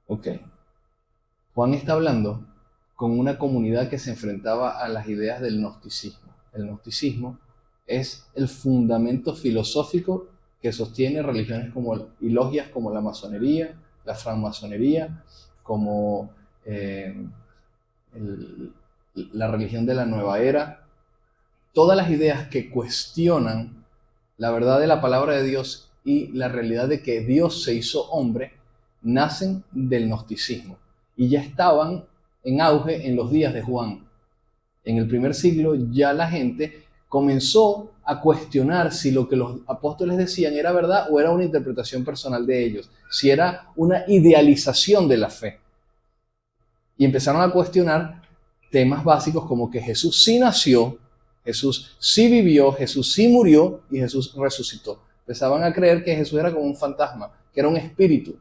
Ok. Juan está hablando con una comunidad que se enfrentaba a las ideas del gnosticismo. El gnosticismo es el fundamento filosófico que sostiene religiones y logias como la masonería, la francmasonería, como eh, el- la religión de la nueva era. Todas las ideas que cuestionan la verdad de la palabra de Dios y la realidad de que Dios se hizo hombre nacen del gnosticismo y ya estaban en auge en los días de Juan. En el primer siglo ya la gente comenzó a cuestionar si lo que los apóstoles decían era verdad o era una interpretación personal de ellos, si era una idealización de la fe. Y empezaron a cuestionar temas básicos como que Jesús sí nació, Jesús sí vivió, Jesús sí murió y Jesús resucitó. Empezaban a creer que Jesús era como un fantasma, que era un espíritu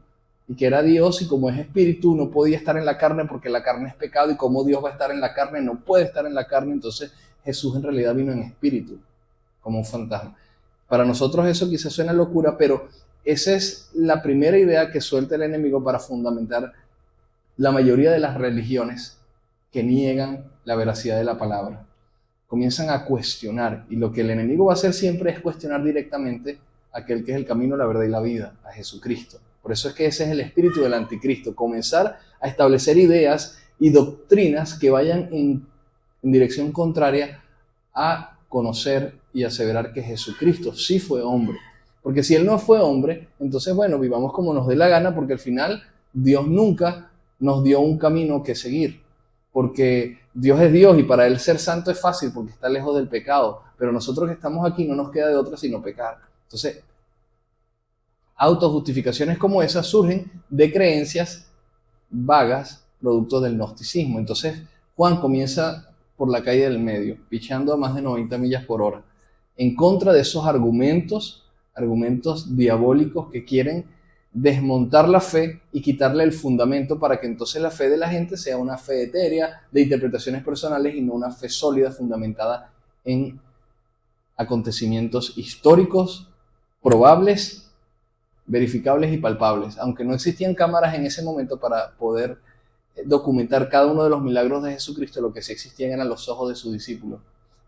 y que era Dios, y como es espíritu no podía estar en la carne porque la carne es pecado, y como Dios va a estar en la carne no puede estar en la carne. Entonces Jesús en realidad vino en espíritu, como un fantasma. Para nosotros eso quizás suena locura, pero esa es la primera idea que suelta el enemigo para fundamentar la mayoría de las religiones que niegan la veracidad de la palabra. Comienzan a cuestionar, y lo que el enemigo va a hacer siempre es cuestionar directamente a aquel que es el camino, la verdad y la vida, a Jesucristo. Por eso es que ese es el espíritu del anticristo, comenzar a establecer ideas y doctrinas que vayan en dirección contraria a conocer y aseverar que Jesucristo sí fue hombre. Porque si él no fue hombre, entonces bueno, vivamos como nos dé la gana, porque al final Dios nunca nos dio un camino que seguir. Porque Dios es Dios y para él ser santo es fácil porque está lejos del pecado. Pero nosotros que estamos aquí no nos queda de otra sino pecar. Entonces, autojustificaciones como esas surgen de creencias vagas, producto del gnosticismo. Entonces, Juan comienza por la calle del medio, pichando a más de 90 millas por hora, en contra de esos argumentos diabólicos que quieren desmontar la fe y quitarle el fundamento para que entonces la fe de la gente sea una fe etérea, de interpretaciones personales, y no una fe sólida fundamentada en acontecimientos históricos, probables, verificables y palpables. Aunque no existían cámaras en ese momento para poder documentar cada uno de los milagros de Jesucristo, lo que sí existían eran los ojos de sus discípulos.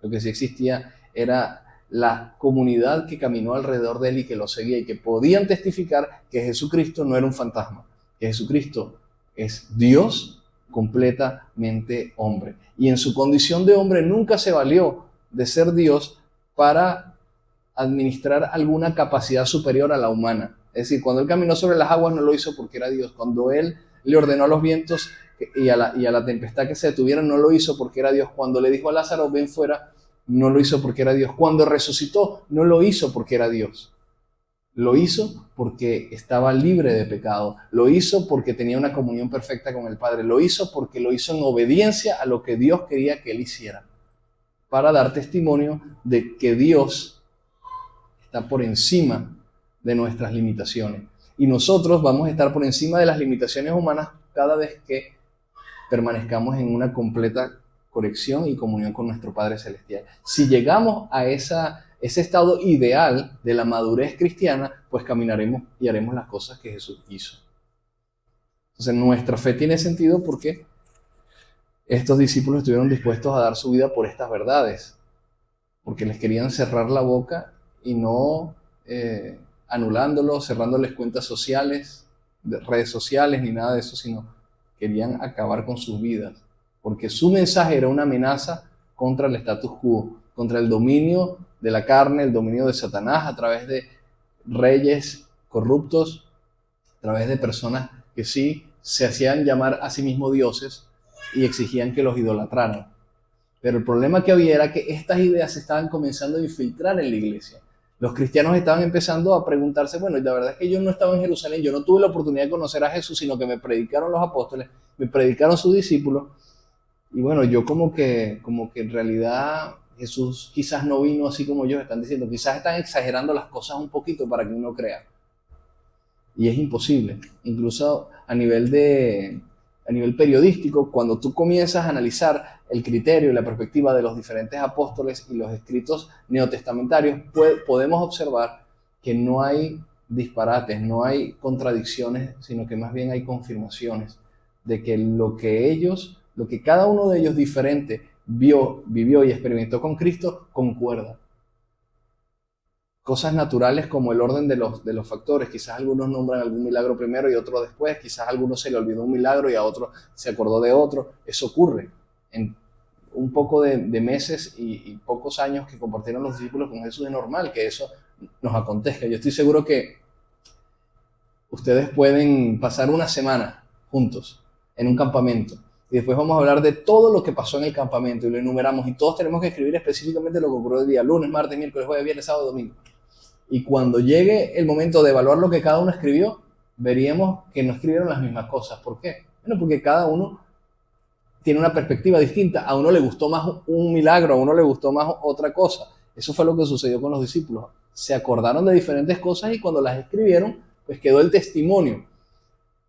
Lo que sí existía era la comunidad que caminó alrededor de él y que lo seguía y que podían testificar que Jesucristo no era un fantasma, que Jesucristo es Dios completamente hombre. Y en su condición de hombre nunca se valió de ser Dios para administrar alguna capacidad superior a la humana. Es decir, cuando él caminó sobre las aguas no lo hizo porque era Dios. Cuando él le ordenó a los vientos y a la tempestad que se detuvieran, no lo hizo porque era Dios. Cuando le dijo a Lázaro, ven fuera, no lo hizo porque era Dios. Cuando resucitó, no lo hizo porque era Dios. Lo hizo porque estaba libre de pecado. Lo hizo porque tenía una comunión perfecta con el Padre. Lo hizo porque lo hizo en obediencia a lo que Dios quería que él hiciera, para dar testimonio de que Dios está por encima de nuestras limitaciones. Y nosotros vamos a estar por encima de las limitaciones humanas cada vez que permanezcamos en una completa conexión y comunión con nuestro Padre Celestial. Si llegamos a ese estado ideal de la madurez cristiana, pues caminaremos y haremos las cosas que Jesús hizo. Entonces nuestra fe tiene sentido porque estos discípulos estuvieron dispuestos a dar su vida por estas verdades, porque les querían cerrar la boca y no anulándolos, cerrándoles cuentas sociales, de redes sociales, ni nada de eso, sino querían acabar con sus vidas, porque su mensaje era una amenaza contra el status quo, contra el dominio de la carne, el dominio de Satanás a través de reyes corruptos, a través de personas que sí se hacían llamar a sí mismos dioses y exigían que los idolatraran. Pero el problema que había era que estas ideas se estaban comenzando a infiltrar en la iglesia. Los cristianos estaban empezando a preguntarse, bueno, y la verdad es que yo no estaba en Jerusalén, yo no tuve la oportunidad de conocer a Jesús, sino que me predicaron los apóstoles, me predicaron sus discípulos, y bueno, yo como que en realidad Jesús quizás no vino así como ellos están diciendo, quizás están exagerando las cosas un poquito para que uno crea. Y es imposible. Incluso a nivel periodístico, cuando tú comienzas a analizar el criterio y la perspectiva de los diferentes apóstoles y los escritos neotestamentarios, podemos observar que no hay disparates, no hay contradicciones, sino que más bien hay confirmaciones de que lo que cada uno de ellos diferente vio, vivió y experimentó con Cristo, concuerda. Cosas naturales como el orden de los factores. Quizás algunos nombran algún milagro primero y otro después. Quizás a algunos se le olvidó un milagro y a otro se acordó de otro. Eso ocurre en un poco de meses y pocos años que compartieron los discípulos con Jesús. Es normal que eso nos acontezca. Yo estoy seguro que ustedes pueden pasar una semana juntos en un campamento y después vamos a hablar de todo lo que pasó en el campamento y lo enumeramos y todos tenemos que escribir específicamente lo que ocurrió el día lunes, martes, miércoles, jueves, viernes, sábado, domingo. Y cuando llegue el momento de evaluar lo que cada uno escribió, veríamos que no escribieron las mismas cosas. ¿Por qué? Bueno, porque cada uno tiene una perspectiva distinta. A uno le gustó más un milagro, a uno le gustó más otra cosa. Eso fue lo que sucedió con los discípulos. Se acordaron de diferentes cosas y cuando las escribieron, pues quedó el testimonio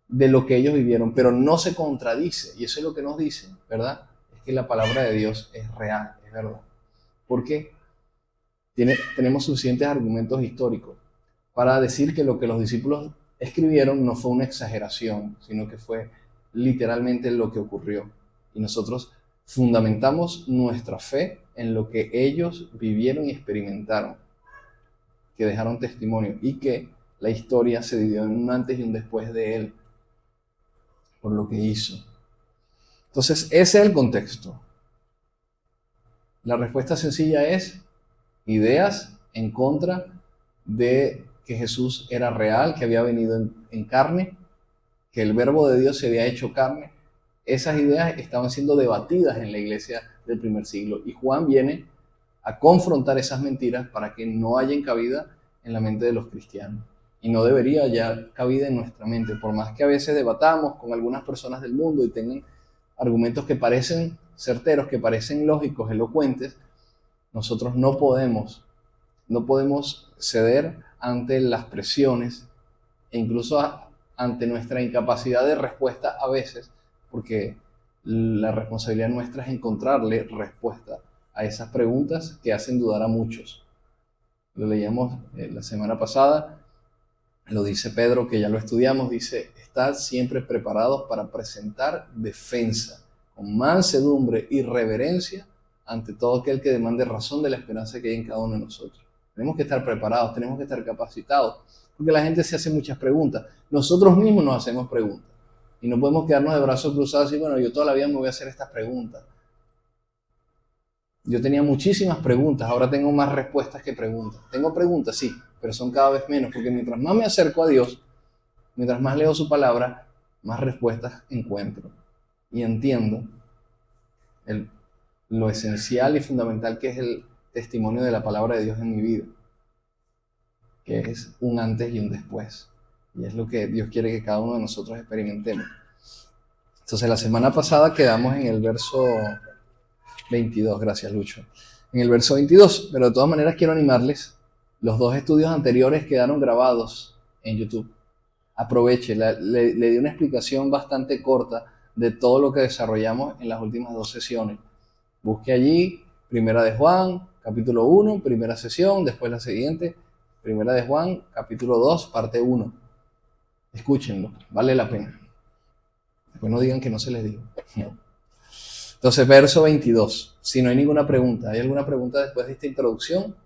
de lo que ellos vivieron, pero no se contradice. Y eso es lo que nos dice, ¿verdad? Es que la palabra de Dios es real, es verdad. ¿Por qué? Tenemos suficientes argumentos históricos para decir que lo que los discípulos escribieron no fue una exageración, sino que fue literalmente lo que ocurrió. Y nosotros fundamentamos nuestra fe en lo que ellos vivieron y experimentaron, que dejaron testimonio y que la historia se dividió en un antes y un después de él, por lo que hizo. Entonces, ese es el contexto. La respuesta sencilla es ideas en contra de que Jesús era real, que había venido en carne, que el verbo de Dios se había hecho carne. Esas ideas estaban siendo debatidas en la iglesia del primer siglo y Juan viene a confrontar esas mentiras para que no hayan cabida en la mente de los cristianos. Y no debería hallar cabida en nuestra mente, por más que a veces debatamos con algunas personas del mundo y tengan argumentos que parecen certeros, que parecen lógicos, elocuentes. Nosotros no podemos ceder ante las presiones e incluso ante nuestra incapacidad de respuesta a veces, porque la responsabilidad nuestra es encontrarle respuesta a esas preguntas que hacen dudar a muchos. Lo leíamos la semana pasada, lo dice Pedro, que ya lo estudiamos, dice: estad siempre preparados para presentar defensa con mansedumbre y reverencia ante todo aquel que demande razón de la esperanza que hay en cada uno de nosotros. Tenemos que estar preparados, tenemos que estar capacitados, porque la gente se hace muchas preguntas. Nosotros mismos nos hacemos preguntas y no podemos quedarnos de brazos cruzados y bueno, yo toda la vida me voy a hacer estas preguntas. Yo tenía muchísimas preguntas, ahora tengo más respuestas que preguntas. Tengo preguntas, sí, pero son cada vez menos, porque mientras más me acerco a Dios, mientras más leo su palabra, más respuestas encuentro y entiendo lo esencial y fundamental que es el testimonio de la palabra de Dios en mi vida, que es un antes y un después, y es lo que Dios quiere que cada uno de nosotros experimentemos. Entonces la semana pasada quedamos en el verso 22, gracias Lucho, en el verso 22, pero de todas maneras quiero animarles, los dos estudios anteriores quedaron grabados en YouTube. Aproveche, le di una explicación bastante corta de todo lo que desarrollamos en las últimas dos sesiones. Busque allí, Primera de Juan, capítulo 1, primera sesión, después la siguiente, Primera de Juan, capítulo 2, parte 1. Escúchenlo, vale la pena. Después no digan que no se les dijo. Entonces, verso 22. Si no hay ninguna pregunta, ¿hay alguna pregunta después de esta introducción?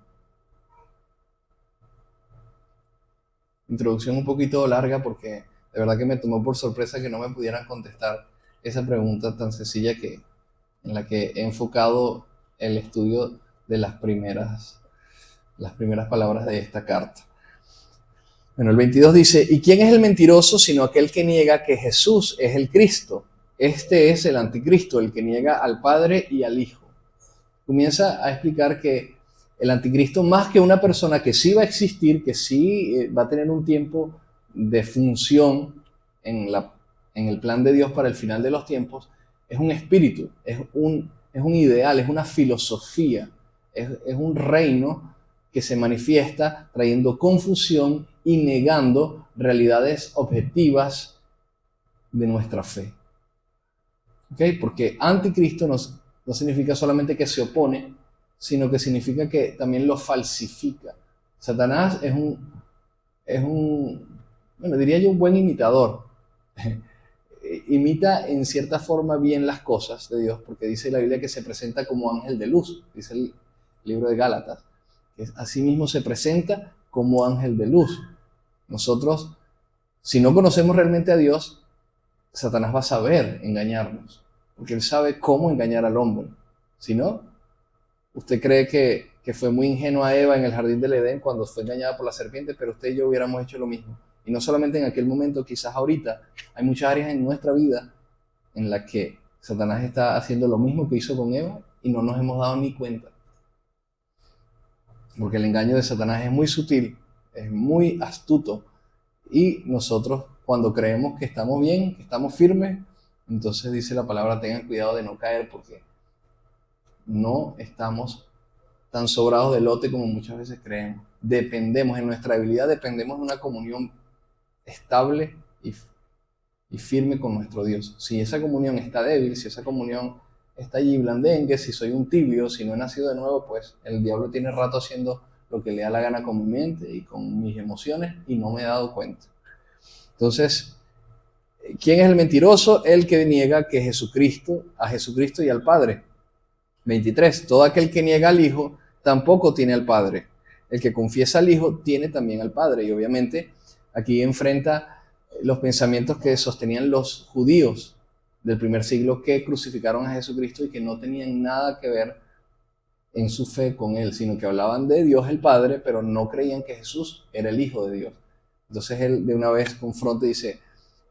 Introducción un poquito larga porque de verdad que me tomó por sorpresa que no me pudieran contestar esa pregunta tan sencilla en la que he enfocado el estudio de las primeras palabras de esta carta. Bueno, el 22 dice: ¿y quién es el mentiroso sino aquel que niega que Jesús es el Cristo? Este es el anticristo, el que niega al Padre y al Hijo. Comienza a explicar que el anticristo, más que una persona que sí va a existir, que sí va a tener un tiempo de función en el plan de Dios para el final de los tiempos, es un espíritu, es un ideal, es una filosofía, es un reino que se manifiesta trayendo confusión y negando realidades objetivas de nuestra fe. ¿Okay? Porque anticristo no significa solamente que se opone, sino que significa que también lo falsifica. Satanás es es diría yo, un buen imitador. Imita en cierta forma bien las cosas de Dios, porque dice la Biblia que se presenta como ángel de luz, dice el libro de Gálatas, que así mismo se presenta como ángel de luz. Nosotros, si no conocemos realmente a Dios, Satanás va a saber engañarnos, porque él sabe cómo engañar al hombre. Si no, usted cree que fue muy ingenua Eva en el jardín del Edén cuando fue engañada por la serpiente, pero usted y yo hubiéramos hecho lo mismo. Y no solamente en aquel momento, quizás ahorita, hay muchas áreas en nuestra vida en las que Satanás está haciendo lo mismo que hizo con Eva y no nos hemos dado ni cuenta. Porque el engaño de Satanás es muy sutil, es muy astuto, y nosotros cuando creemos que estamos bien, que estamos firmes, entonces dice la palabra, tengan cuidado de no caer, porque no estamos tan sobrados de lote como muchas veces creemos. Dependemos, en nuestra debilidad dependemos de una comunión estable y firme con nuestro Dios. Si esa comunión está débil, si esa comunión está allí blandengue, si soy un tibio, si no he nacido de nuevo, pues el diablo tiene rato haciendo lo que le da la gana con mi mente y con mis emociones y no me he dado cuenta. Entonces, ¿quién es el mentiroso? El que niega que a Jesucristo y al Padre. 23. Todo aquel que niega al Hijo tampoco tiene al Padre. El que confiesa al Hijo tiene también al Padre. Y obviamente aquí enfrenta los pensamientos que sostenían los judíos del primer siglo que crucificaron a Jesucristo y que no tenían nada que ver en su fe con él, sino que hablaban de Dios el Padre, pero no creían que Jesús era el Hijo de Dios. Entonces él de una vez confronta y dice,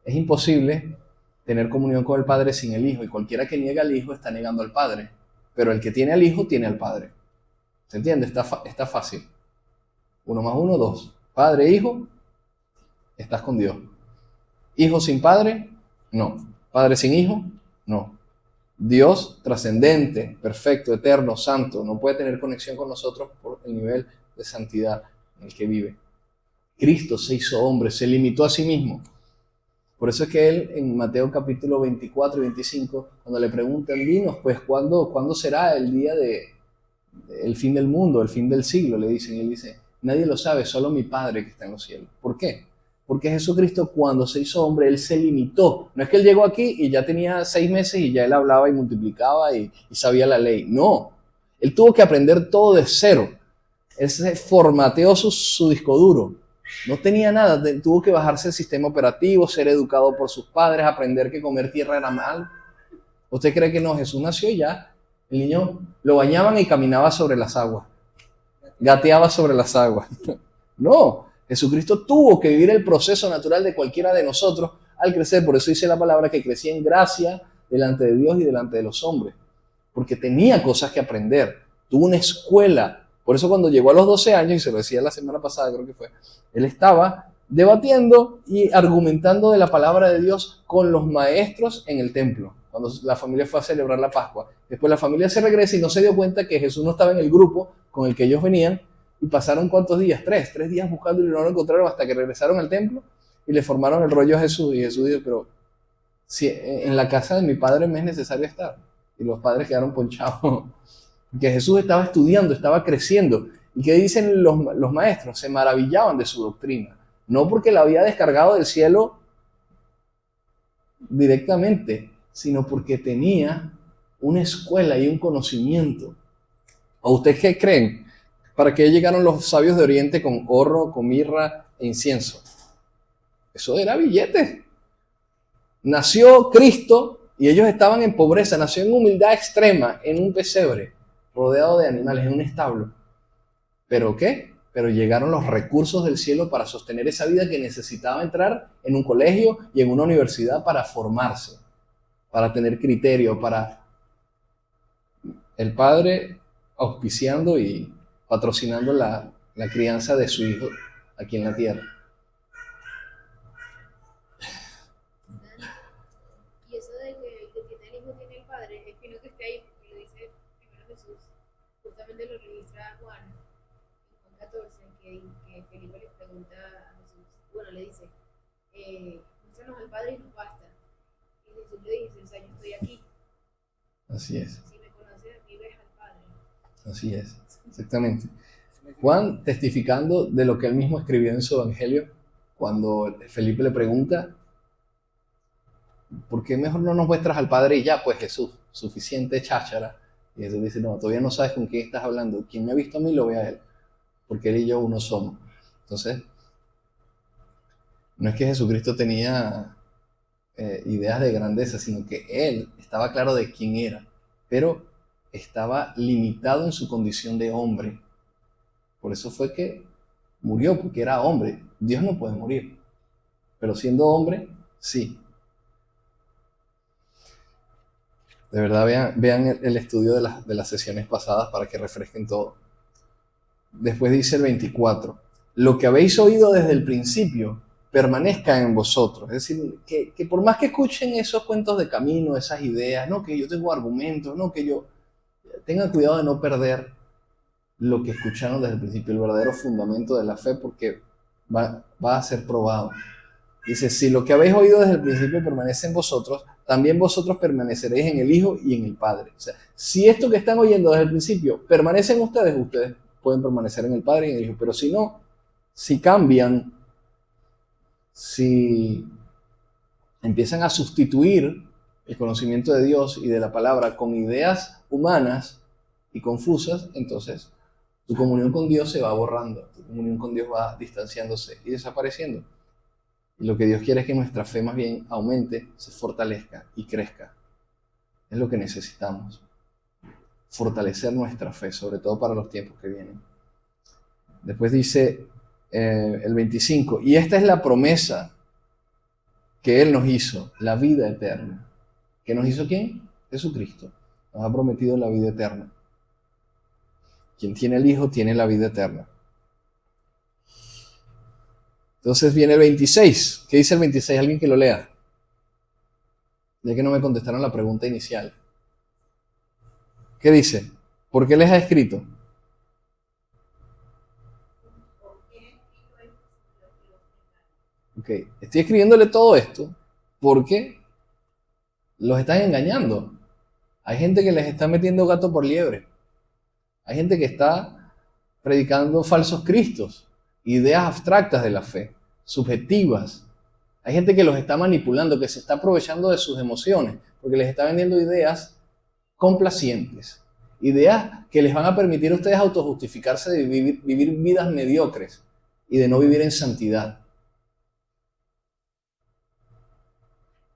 es imposible tener comunión con el Padre sin el Hijo, y cualquiera que niega al Hijo está negando al Padre, pero el que tiene al Hijo tiene al Padre. ¿Se entiende? Está fácil. 1 más 1, 2. Padre, Hijo, estás con Dios. Hijo sin Padre, no. Padre sin Hijo, no. Dios trascendente, perfecto, eterno, santo, no puede tener conexión con nosotros por el nivel de santidad en el que vive. Cristo se hizo hombre, se limitó a sí mismo. Por eso es que él en Mateo capítulo 24 y 25, cuando le preguntan, dinos, pues, ¿cuándo será el día el fin del mundo, el fin del siglo? Le dicen, y él dice, nadie lo sabe, solo mi Padre que está en los cielos. ¿Por qué? Porque Jesucristo cuando se hizo hombre, él se limitó. No es que él llegó aquí y ya tenía 6 meses y ya él hablaba y multiplicaba y sabía la ley. No, él tuvo que aprender todo de cero. Él se formateó su disco duro. No tenía nada, tuvo que bajarse el sistema operativo, ser educado por sus padres, aprender que comer tierra era mal. ¿Usted cree que no? Jesús nació y ya. El niño lo bañaban y caminaba sobre las aguas. Gateaba sobre las aguas. No, Jesucristo tuvo que vivir el proceso natural de cualquiera de nosotros al crecer. Por eso dice la palabra que crecía en gracia delante de Dios y delante de los hombres. Porque tenía cosas que aprender. Tuvo una escuela. Por eso cuando llegó a los 12 años, y se lo decía la semana pasada, creo que fue, él estaba debatiendo y argumentando de la palabra de Dios con los maestros en el templo, cuando la familia fue a celebrar la Pascua. Después la familia se regresa y no se dio cuenta que Jesús no estaba en el grupo con el que ellos venían, y pasaron ¿cuántos días? 3 días buscándolo y no lo encontraron hasta que regresaron al templo y le formaron el rollo a Jesús. Y Jesús dijo, pero si en la casa de mi padre me es necesario estar. Y los padres quedaron ponchados. Que Jesús estaba estudiando, estaba creciendo. ¿Y qué dicen los maestros? Se maravillaban de su doctrina. No porque la había descargado del cielo directamente, sino porque tenía una escuela y un conocimiento. ¿O ustedes qué creen? ¿Para qué llegaron los sabios de Oriente con oro, con mirra e incienso? Eso era billete. Nació Cristo y ellos estaban en pobreza, nació en humildad extrema, en un pesebre, rodeado de animales, en un establo. ¿Pero qué? Pero llegaron los recursos del cielo para sostener esa vida que necesitaba entrar en un colegio y en una universidad para formarse, para tener criterio, para el padre auspiciando y patrocinando la crianza de su hijo aquí en la tierra. Y eso de que el que tiene el hijo tiene el padre, es fino que esté ahí, porque lo dice primero Jesús, justamente lo registra Juan, en Juan 14, que Felipe le pregunta a Jesús, bueno, le dice, muéstranos al Padre y nos basta. Y Jesús le dice, o sea, yo estoy aquí. Así es. Si me conoces a mí, ves al Padre. Así es, exactamente. Juan testificando de lo que él mismo escribió en su evangelio, cuando Felipe le pregunta, ¿por qué mejor no nos muestras al Padre y ya? Pues Jesús, suficiente cháchara. Y Jesús dice, no, todavía no sabes con quién estás hablando. Quien me ha visto a mí lo ve a él, porque él y yo uno somos. Entonces, no es que Jesucristo tenía ideas de grandeza, sino que él estaba claro de quién era, pero estaba limitado en su condición de hombre. Por eso fue que murió, porque era hombre. Dios no puede morir, pero siendo hombre, sí. De verdad, vean el estudio de las sesiones pasadas para que refresquen todo. Después dice el 24, lo que habéis oído desde el principio permanezca en vosotros. Es decir, que por más que escuchen esos cuentos de camino, esas ideas, no, que yo tengo argumentos, no, que yo... Tengan cuidado de no perder lo que escucharon desde el principio, el verdadero fundamento de la fe, porque va a ser probado. Dice, si lo que habéis oído desde el principio permanece en vosotros, también vosotros permaneceréis en el Hijo y en el Padre. O sea, si esto que están oyendo desde el principio permanece en ustedes, ustedes pueden permanecer en el Padre y en el Hijo. Pero si no, si cambian, si empiezan a sustituir el conocimiento de Dios y de la palabra con ideas humanas y confusas, entonces tu comunión con Dios se va borrando, tu comunión con Dios va distanciándose y desapareciendo. Y lo que Dios quiere es que nuestra fe más bien aumente, se fortalezca y crezca. Es lo que necesitamos. Fortalecer nuestra fe, sobre todo para los tiempos que vienen. Después dice el 25, y esta es la promesa que Él nos hizo, la vida eterna. ¿Qué nos hizo quién? Jesucristo. Nos ha prometido la vida eterna. Quien tiene el Hijo tiene la vida eterna. Entonces viene el 26. ¿Qué dice el 26? Alguien que lo lea. Ya que no me contestaron la pregunta inicial. ¿Qué dice? ¿Por qué les ha escrito? Ok, estoy escribiéndole todo esto porque los están engañando. Hay gente que les está metiendo gato por liebre. Hay gente que está predicando falsos cristos, ideas abstractas de la fe, subjetivas. Hay gente que los está manipulando, que se está aprovechando de sus emociones, porque les está vendiendo ideas complacientes, ideas que les van a permitir a ustedes autojustificarse de vivir vidas mediocres y de no vivir en santidad.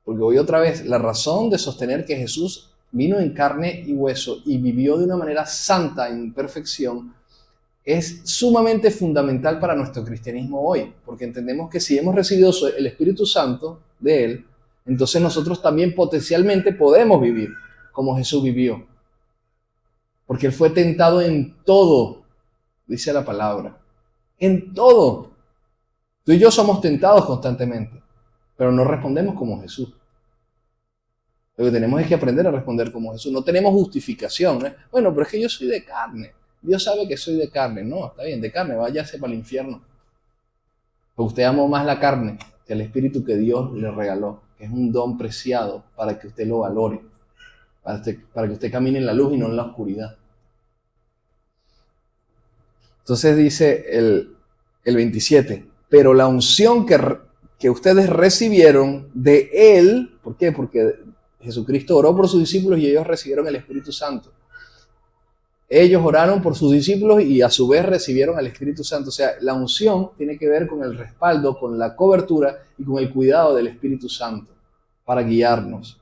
Porque hoy otra vez, la razón de sostener que Jesús vino en carne y hueso y vivió de una manera santa en perfección es sumamente fundamental para nuestro cristianismo hoy, porque entendemos que si hemos recibido el Espíritu Santo de Él, entonces nosotros también potencialmente podemos vivir como Jesús vivió. Porque Él fue tentado en todo, dice la palabra, en todo. Tú y yo somos tentados constantemente, pero no respondemos como Jesús. Lo que tenemos es que aprender a responder como Jesús. No tenemos justificación, ¿no? Bueno, pero es que yo soy de carne. Dios sabe que soy de carne. No, está bien, de carne, váyase para el infierno. Porque usted amó más la carne que el espíritu que Dios le regaló, que es un don preciado para que usted lo valore, para que usted camine en la luz y no en la oscuridad. Entonces dice el 27, pero la unción que ustedes recibieron de Él, ¿por qué? Porque Jesucristo oró por sus discípulos y ellos recibieron el Espíritu Santo. Ellos oraron por sus discípulos y a su vez recibieron al Espíritu Santo. O sea, la unción tiene que ver con el respaldo, con la cobertura y con el cuidado del Espíritu Santo para guiarnos.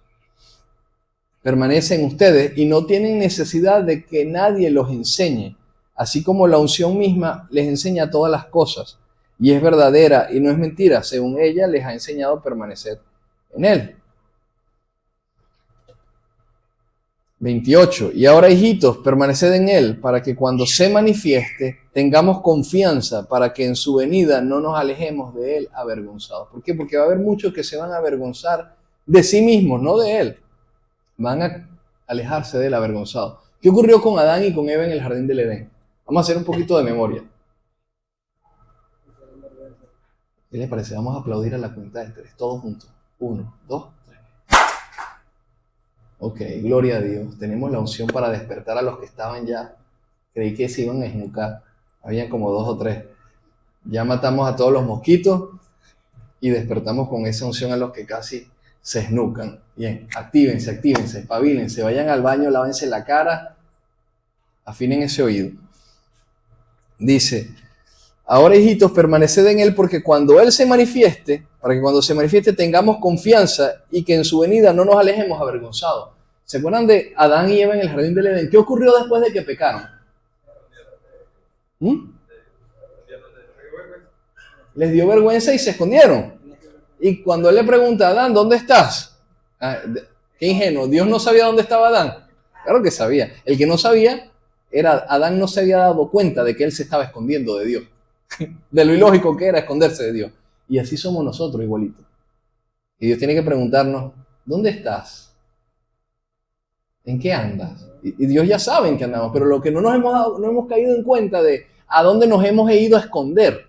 Permanecen ustedes y no tienen necesidad de que nadie los enseñe, así como la unción misma les enseña todas las cosas y es verdadera y no es mentira. Según ella les ha enseñado a permanecer en Él. 28. Y ahora, hijitos, permaneced en Él, para que cuando se manifieste tengamos confianza, para que en su venida no nos alejemos de Él avergonzados. ¿Por qué? Porque va a haber muchos que se van a avergonzar de sí mismos, no de Él. Van a alejarse de Él avergonzados. ¿Qué ocurrió con Adán y con Eva en el jardín del Edén? Vamos a hacer un poquito de memoria. ¿Qué les parece? Vamos a aplaudir a la cuenta de 3, todos juntos. 1, 2, 3. Ok, gloria a Dios. Tenemos la unción para despertar a los que estaban ya. Creí que se iban a esnucar Habían como 2 o 3. Ya matamos a todos los mosquitos y despertamos con esa unción a los que casi se esnucan. Bien, actívense, espabilense, vayan al baño, lávense la cara, afinen ese oído. Dice, ahora hijitos, permaneced en él porque cuando él se manifieste, para que cuando se manifieste tengamos confianza y que en su venida no nos alejemos avergonzados. ¿Se acuerdan de Adán y Eva en el jardín del Edén? ¿Qué ocurrió después de que pecaron? Les dio vergüenza y se escondieron. Y cuando él le pregunta a Adán, ¿dónde estás? Qué ingenuo, Dios no sabía dónde estaba Adán. Claro que sabía. El que no sabía era Adán, no se había dado cuenta de que él se estaba escondiendo de Dios. De lo ilógico que era esconderse de Dios. Y así somos nosotros igualitos. Y Dios tiene que preguntarnos, ¿dónde estás? ¿En qué andas? Y Dios ya sabe en qué andamos, pero lo que no hemos caído en cuenta de a dónde nos hemos ido a esconder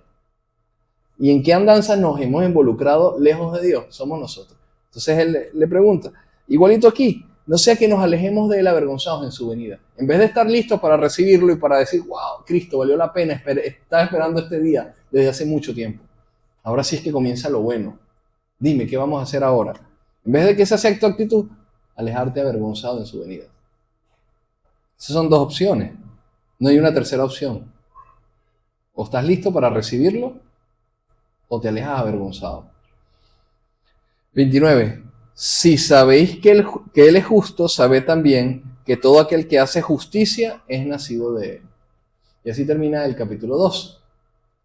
y en qué andanzas nos hemos involucrado lejos de Dios, somos nosotros. Entonces él le pregunta, igualito aquí, no sea que nos alejemos de él avergonzados en su venida. En vez de estar listos para recibirlo y para decir, wow, Cristo, valió la pena, estaba esperando este día desde hace mucho tiempo. Ahora sí es que comienza lo bueno. Dime, ¿qué vamos a hacer ahora? En vez de que esa sea tu actitud, alejarte avergonzado en su venida. Esas son 2 opciones. No hay una tercera opción. O estás listo para recibirlo, o te alejas avergonzado. 29. Si sabéis que él es justo, sabed también que todo aquel que hace justicia es nacido de él. Y así termina el capítulo 2.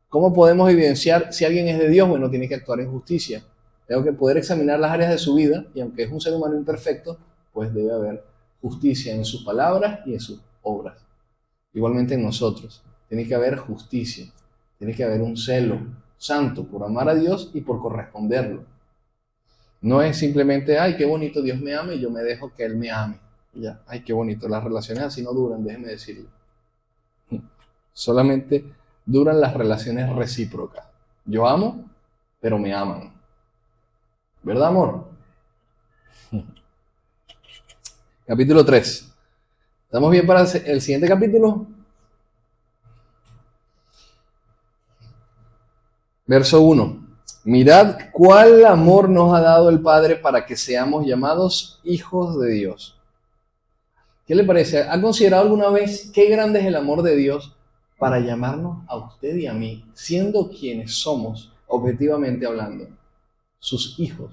¿Cómo podemos evidenciar si alguien es de Dios? Bueno, tiene que actuar en justicia. Tengo que poder examinar las áreas de su vida, y aunque es un ser humano imperfecto, pues debe haber justicia en sus palabras y en sus obras. Igualmente en nosotros. Tiene que haber justicia. Tiene que haber un celo santo por amar a Dios y por corresponderlo. No es simplemente, ay, qué bonito, Dios me ama y yo me dejo que Él me ame. Ya, ay, qué bonito. Las relaciones así no duran, déjeme decirle. Solamente duran las relaciones recíprocas. Yo amo, pero me aman. ¿Verdad, amor? Capítulo 3. ¿Estamos bien para el siguiente capítulo? Verso 1. Mirad cuál amor nos ha dado el Padre para que seamos llamados hijos de Dios. ¿Qué le parece? ¿Ha considerado alguna vez qué grande es el amor de Dios para llamarnos a usted y a mí, siendo quienes somos, objetivamente hablando, sus hijos?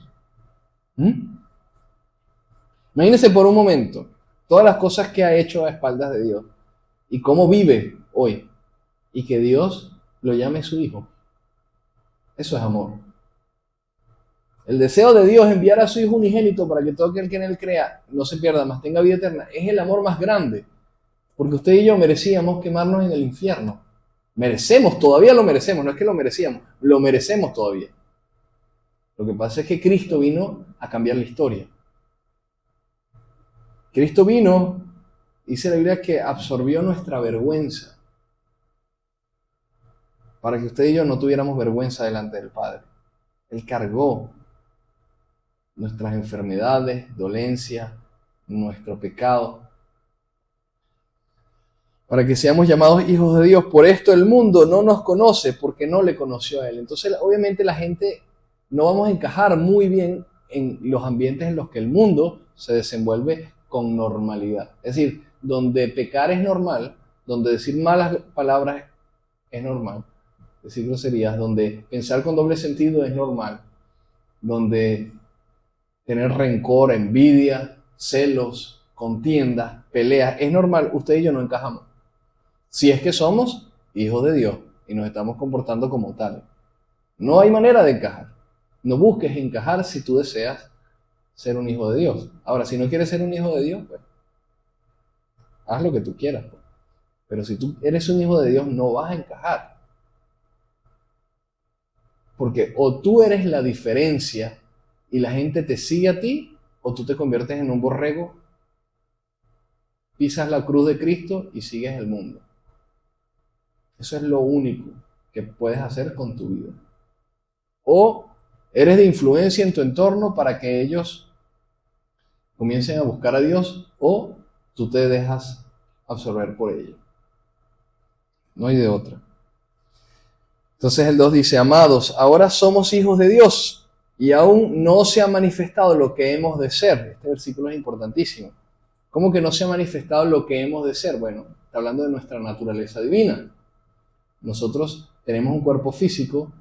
Imagínense por un momento todas las cosas que ha hecho a espaldas de Dios y cómo vive hoy y que Dios lo llame su hijo. Eso es amor. El deseo de Dios enviar a su Hijo unigénito para que todo aquel que en Él crea no se pierda, mas tenga vida eterna, es el amor más grande. Porque usted y yo merecíamos quemarnos en el infierno. Merecemos, todavía lo merecemos, no es que lo merecíamos, lo merecemos todavía. Lo que pasa es que Cristo vino a cambiar la historia. Cristo vino, dice la Biblia, que absorbió nuestra vergüenza para que usted y yo no tuviéramos vergüenza delante del Padre. Él cargó nuestras enfermedades, dolencias, nuestro pecado, para que seamos llamados hijos de Dios. Por esto el mundo no nos conoce, porque no le conoció a Él. Entonces, obviamente la gente no vamos a encajar muy bien en los ambientes en los que el mundo se desenvuelve con normalidad. Es decir, donde pecar es normal, donde decir malas palabras es normal, decir groserías, donde pensar con doble sentido es normal, donde tener rencor, envidia, celos, contiendas, peleas, es normal. Usted y yo no encajamos. Si es que somos hijos de Dios y nos estamos comportando como tal. No hay manera de encajar. No busques encajar si tú deseas ser un hijo de Dios. Ahora, si no quieres ser un hijo de Dios, pues haz lo que tú quieras. Pues. Pero si tú eres un hijo de Dios, no vas a encajar. Porque o tú eres la diferencia y la gente te sigue a ti, o tú te conviertes en un borrego, pisas la cruz de Cristo y sigues el mundo. Eso es lo único que puedes hacer con tu vida. O eres de influencia en tu entorno para que ellos comiencen a buscar a Dios, o tú te dejas absorber por ellos. No hay de otra. Entonces el 2 dice, amados, ahora somos hijos de Dios y aún no se ha manifestado lo que hemos de ser. Este versículo es importantísimo. ¿Cómo que no se ha manifestado lo que hemos de ser? Bueno, está hablando de nuestra naturaleza divina. Nosotros tenemos un cuerpo físico,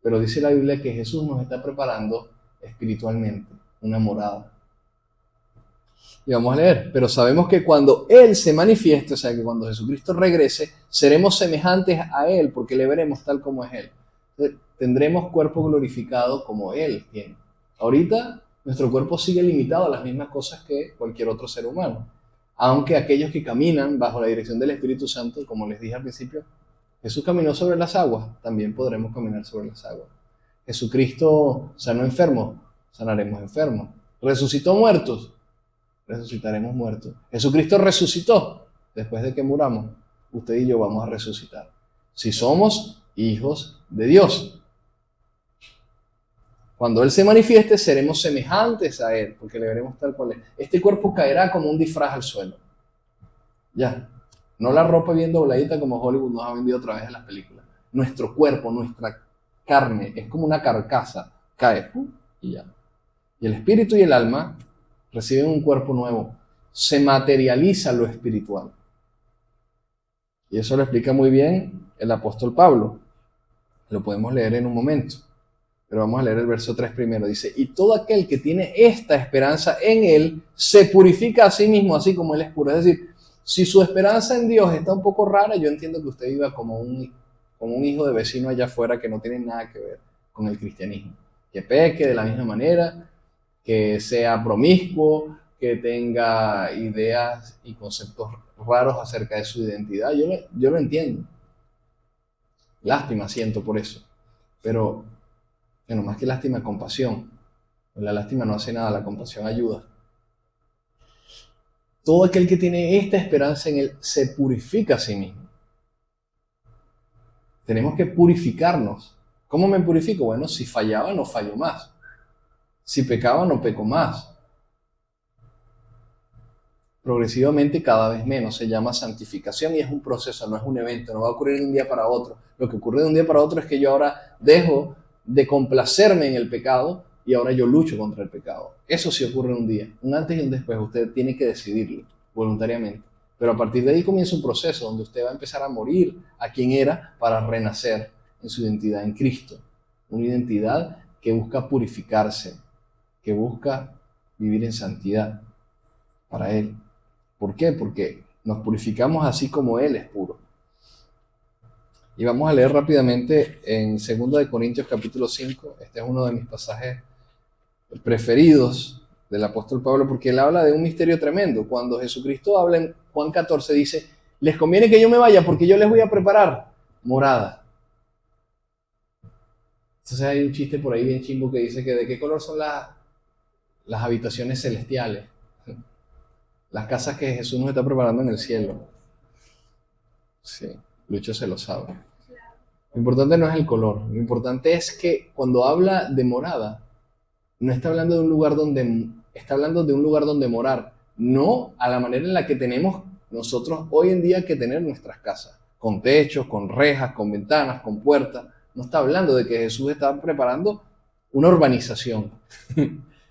pero dice la Biblia que Jesús nos está preparando espiritualmente una morada. Y vamos a leer, pero sabemos que cuando Él se manifieste, o sea, que cuando Jesucristo regrese, seremos semejantes a Él, porque le veremos tal como es Él. Entonces, tendremos cuerpo glorificado como Él tiene. Ahorita, nuestro cuerpo sigue limitado a las mismas cosas que cualquier otro ser humano. Aunque aquellos que caminan bajo la dirección del Espíritu Santo, como les dije al principio, Jesús caminó sobre las aguas, también podremos caminar sobre las aguas. Jesucristo sanó enfermos, sanaremos enfermos. Resucitó muertos, resucitaremos muertos. Jesucristo resucitó. Después de que muramos, usted y yo vamos a resucitar. Si somos hijos de Dios. Cuando Él se manifieste, seremos semejantes a Él, porque le veremos tal cual es. Este cuerpo caerá como un disfraz al suelo. Ya. No la ropa bien dobladita como Hollywood nos ha vendido otra vez en las películas. Nuestro cuerpo, nuestra carne, es como una carcasa. Cae y ya. Y el espíritu y el alma reciben un cuerpo nuevo. Se materializa lo espiritual. Y eso lo explica muy bien el apóstol Pablo. Lo podemos leer en un momento. Pero vamos a leer el verso 3 primero. Dice, y todo aquel que tiene esta esperanza en Él, se purifica a sí mismo, así como Él es puro. Es decir, si su esperanza en Dios está un poco rara, yo entiendo que usted viva como un hijo de vecino allá afuera que no tiene nada que ver con el cristianismo. Que peque de la misma manera, que sea promiscuo, que tenga ideas y conceptos raros acerca de su identidad. Yo lo entiendo. Lástima siento por eso. Pero, bueno, más que lástima, compasión. La lástima no hace nada, la compasión ayuda. Todo aquel que tiene esta esperanza en Él se purifica a sí mismo. Tenemos que purificarnos. ¿Cómo me purifico? Bueno, si fallaba, no fallo más. Si pecaba, no peco más. Progresivamente, cada vez menos. Se llama santificación y es un proceso, no es un evento. No va a ocurrir de un día para otro. Lo que ocurre de un día para otro es que yo ahora dejo de complacerme en el pecado y ahora yo lucho contra el pecado. Eso sí ocurre un día. Un antes y un después. Usted tiene que decidirlo voluntariamente. Pero a partir de ahí comienza un proceso donde usted va a empezar a morir a quien era para renacer en su identidad en Cristo. Una identidad que busca purificarse, que busca vivir en santidad para Él. ¿Por qué? Porque nos purificamos así como Él es puro. Y vamos a leer rápidamente en 2 Corintios capítulo 5. Este es uno de mis pasajes preferidos del apóstol Pablo porque él habla de un misterio tremendo. Cuando Jesucristo habla en Juan 14 dice, les conviene que yo me vaya porque yo les voy a preparar morada. Entonces hay un chiste por ahí bien chimbo que dice que de qué color son las habitaciones celestiales, las casas que Jesús nos está preparando en el cielo. Sí, Lucho se lo sabe. Lo importante no es el color, lo importante es que cuando habla de morada, no está hablando de un lugar está hablando de un lugar donde morar, no a la manera en la que tenemos nosotros hoy en día que tener nuestras casas, con techos, con rejas, con ventanas, con puertas. No está hablando de que Jesús está preparando una urbanización.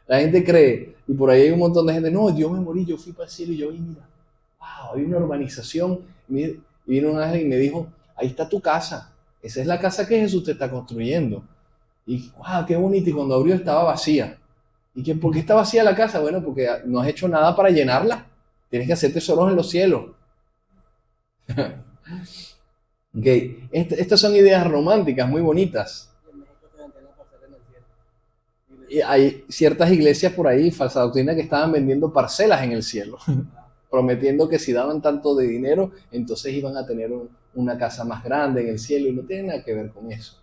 La gente cree, y por ahí hay un montón de gente, no, yo me morí, yo fui para el cielo y yo vi, mira, wow, hay una urbanización. Y vino un ángel y me dijo, ahí está tu casa, esa es la casa que Jesús te está construyendo. Y wow, qué bonito, y cuando abrió estaba vacía. ¿Y por qué está vacía la casa? Bueno, porque no has hecho nada para llenarla. Tienes que hacer tesoros en los cielos. Okay. Estas son ideas románticas muy bonitas. Y hay ciertas iglesias por ahí, falsa doctrina, que estaban vendiendo parcelas en el cielo, prometiendo que si daban tanto de dinero, entonces iban a tener una casa más grande en el cielo, y no tiene nada que ver con eso.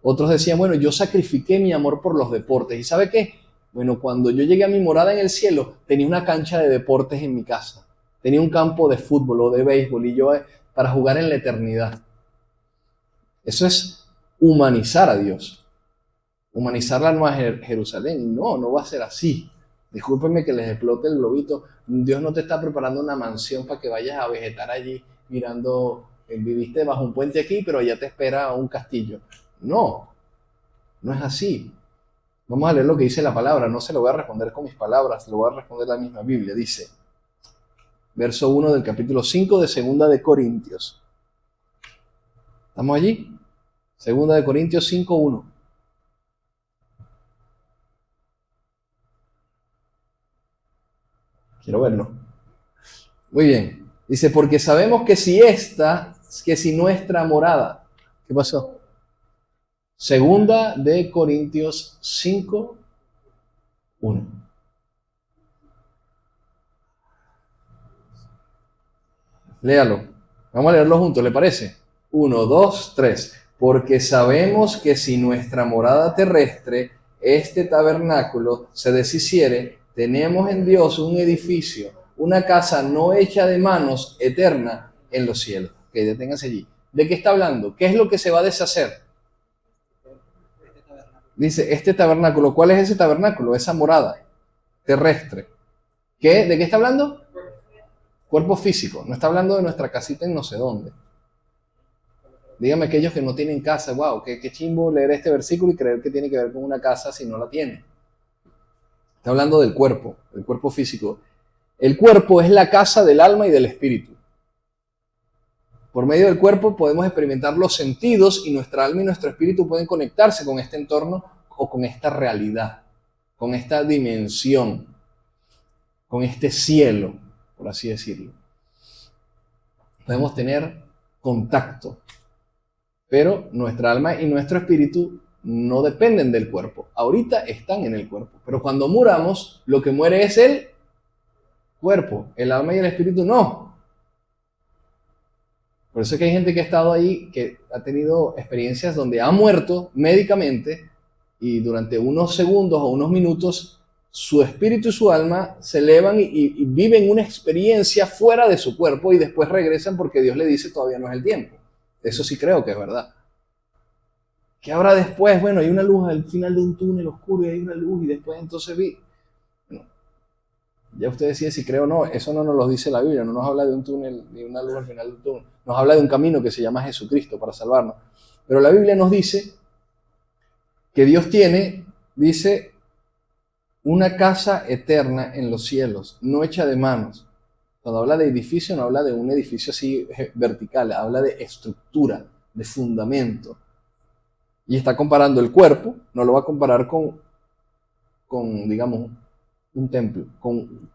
Otros decían, bueno, yo sacrifiqué mi amor por los deportes. ¿Y sabe qué? Bueno, cuando yo llegué a mi morada en el cielo, tenía una cancha de deportes en mi casa. Tenía un campo de fútbol o de béisbol y yo para jugar en la eternidad. Eso es humanizar a Dios. Humanizar la Nueva Jerusalén. No va a ser así. Discúlpenme que les explote el globito. Dios no te está preparando una mansión para que vayas a vegetar allí mirando viviste bajo un puente aquí, pero allá te espera un castillo. No, no es así. Vamos a leer lo que dice la palabra. No se lo voy a responder con mis palabras, lo voy a responder la misma Biblia. Dice, verso 1 del capítulo 5 de Segunda de Corintios. ¿Estamos allí? Segunda de Corintios 5:1. Quiero verlo. Muy bien. Dice, porque sabemos que si nuestra morada. ¿Qué pasó? Segunda de Corintios 5:1. Léalo. Vamos a leerlo juntos, ¿le parece? 1, 2, 3. Porque sabemos que si nuestra morada terrestre, este tabernáculo, se deshiciere, tenemos en Dios un edificio, una casa no hecha de manos, eterna en los cielos. Ok, deténganse allí. ¿De qué está hablando? ¿Qué es lo que se va a deshacer? Dice, este tabernáculo. ¿Cuál es ese tabernáculo? Esa morada terrestre. ¿De qué está hablando? Cuerpo físico. No está hablando de nuestra casita en no sé dónde. Dígame aquellos que no tienen casa, wow, qué chimbo leer este versículo y creer que tiene que ver con una casa si no la tiene. Está hablando del cuerpo físico. El cuerpo es la casa del alma y del espíritu. Por medio del cuerpo podemos experimentar los sentidos y nuestra alma y nuestro espíritu pueden conectarse con este entorno o con esta realidad, con esta dimensión, con este cielo, por así decirlo. Podemos tener contacto. Pero nuestra alma y nuestro espíritu no dependen del cuerpo. Ahorita están en el cuerpo. Pero cuando muramos, lo que muere es el cuerpo. El alma y el espíritu no. Por eso es que hay gente que ha estado ahí, que ha tenido experiencias donde ha muerto médicamente y durante unos segundos o unos minutos su espíritu y su alma se elevan y viven una experiencia fuera de su cuerpo y después regresan porque Dios le dice todavía no es el tiempo. Eso sí creo que es verdad. ¿Qué habrá después? Bueno, hay una luz al final de un túnel oscuro y hay una luz y después entonces vi. Bueno, ya usted decide si cree o no. Eso no nos lo dice la Biblia. No nos habla de un túnel ni una luz al final de un túnel. Nos habla de un camino que se llama Jesucristo para salvarnos. Pero la Biblia nos dice que Dios tiene, dice, una casa eterna en los cielos, no hecha de manos. Cuando habla de edificio, no habla de un edificio así vertical, habla de estructura, de fundamento. Y está comparando el cuerpo, no lo va a comparar con digamos, un templo, con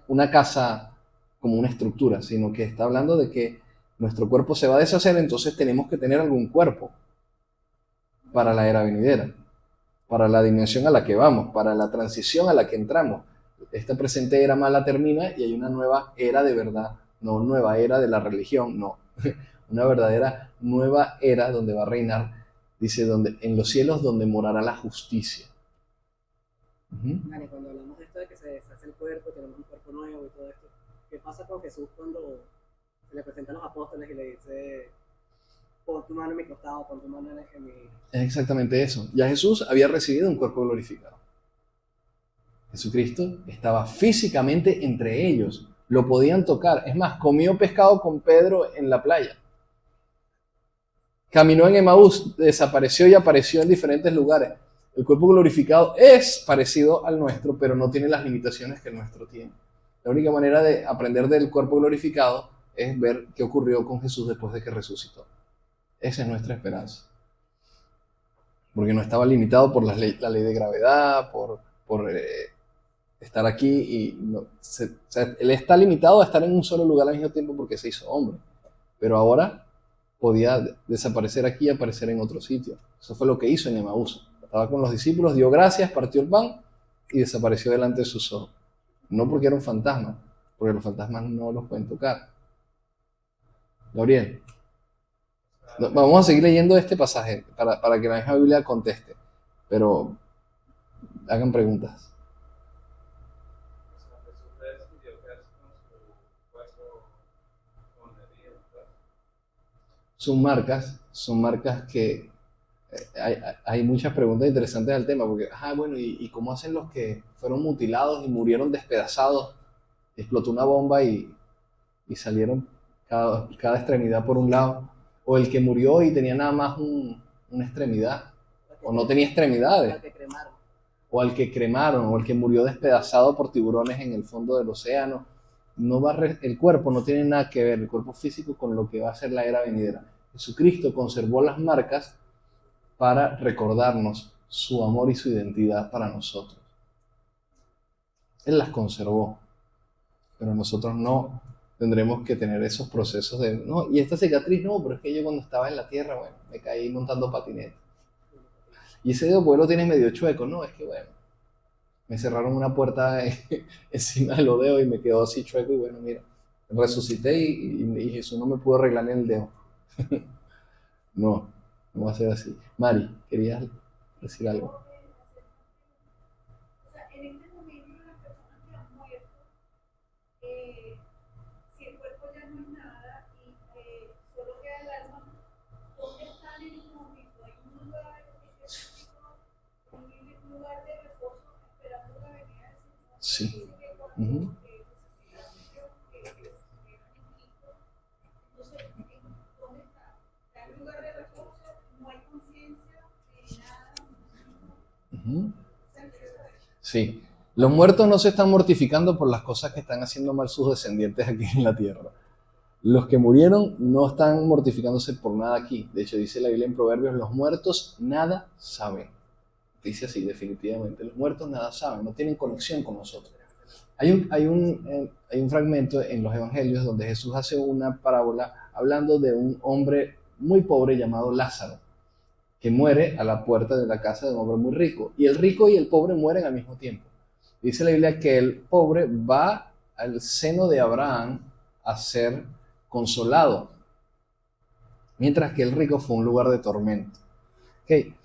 una casa como una estructura, sino que está hablando de que nuestro cuerpo se va a deshacer, entonces tenemos que tener algún cuerpo para la era venidera, para la dimensión a la que vamos, para la transición a la que entramos. Esta presente era mala termina y hay una nueva era de verdad, no nueva era de la religión, no, una verdadera nueva era donde va a reinar, dice, en los cielos donde morará la justicia. Vale, cuando hablamos de esto de que se deshace el cuerpo, tenemos un cuerpo nuevo y todo esto, ¿qué pasa con Jesús cuando se le presentan los apóstoles y le dice, pon tu mano en mi costado, pon tu mano en mi... Es exactamente eso. Ya Jesús había recibido un cuerpo glorificado. Jesucristo estaba físicamente entre ellos, lo podían tocar. Es más, comió pescado con Pedro en la playa. Caminó en Emaús, desapareció y apareció en diferentes lugares. El cuerpo glorificado es parecido al nuestro, pero no tiene las limitaciones que el nuestro tiene. La única manera de aprender del cuerpo glorificado es ver qué ocurrió con Jesús después de que resucitó. Esa es nuestra esperanza. Porque no estaba limitado por la ley de gravedad, por estar aquí y él está limitado a estar en un solo lugar al mismo tiempo porque se hizo hombre, pero ahora podía desaparecer aquí y aparecer en otro sitio. Eso fue lo que hizo en Emaús. Estaba con los discípulos, dio gracias, partió el pan y desapareció delante de sus ojos. No porque era un fantasma, porque los fantasmas no los pueden tocar. Gabriel, vamos a seguir leyendo este pasaje para que la misma Biblia conteste, pero hagan preguntas. Son marcas que hay muchas preguntas interesantes al tema, porque, bueno, ¿y cómo hacen los que fueron mutilados y murieron despedazados? Explotó una bomba y salieron cada extremidad por un lado, o el que murió y tenía nada más una extremidad, o no tenía extremidades, La que cremaron. o al que cremaron, o el que murió despedazado por tiburones en el fondo del océano. No va el cuerpo no tiene nada que ver, el cuerpo físico, con lo que va a ser la era venidera. Jesucristo conservó las marcas para recordarnos su amor y su identidad para nosotros. Él las conservó, pero nosotros no tendremos que tener esos procesos de, no, y esta cicatriz no, pero es que yo cuando estaba en la tierra, bueno, me caí montando patinete. Y ese dedo pues lo tienes medio chueco, no, es que bueno, me cerraron una puerta encima de los dedos y me quedó así chueco y bueno, mira, resucité y Jesús no me pudo arreglar ni el dedo. No, no va a ser así. Mari, ¿querías decir algo? O sea, en este momento las personas que han muerto, si el cuerpo ya no es nada y solo queda el alma, ¿dónde están en este momento? ¿Hay un lugar específico, un lugar de reposo esperando la venida del Señor? Sí. Dice que cuando Ujú. entonces, ¿dónde está? ¿Está en un lugar de reposo? ¿No hay conciencia de nada? Ujú. Sí, los muertos no se están mortificando por las cosas que están haciendo mal sus descendientes aquí en la tierra. Los que murieron no están mortificándose por nada aquí. De hecho, dice la Biblia en Proverbios, los muertos nada saben. Dice así, definitivamente, los muertos nada saben, no tienen conexión con nosotros. Hay un fragmento en los Evangelios donde Jesús hace una parábola hablando de un hombre muy pobre llamado Lázaro, que muere a la puerta de la casa de un hombre muy rico. Y el rico y el pobre mueren al mismo tiempo. Dice la Biblia que el pobre va al seno de Abraham a ser consolado, mientras que el rico fue un lugar de tormento. Okay.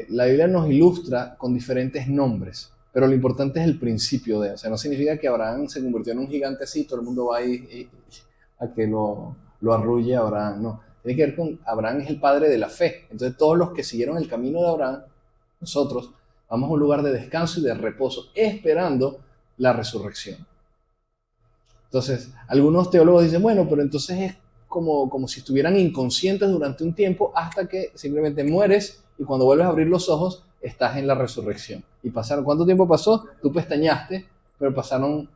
La Biblia nos ilustra con diferentes nombres, pero lo importante es el principio de, o sea, no significa que Abraham se convirtió en un gigante así, todo el mundo va ahí a que lo arrulle a Abraham, no. Tiene que ver con Abraham es el padre de la fe. Entonces todos los que siguieron el camino de Abraham, nosotros, vamos a un lugar de descanso y de reposo, esperando la resurrección. Entonces, algunos teólogos dicen, bueno, pero entonces es como si estuvieran inconscientes durante un tiempo hasta que simplemente mueres y cuando vuelves a abrir los ojos estás en la resurrección. Y pasaron, ¿cuánto tiempo pasó? Tú pestañaste, pero pasaron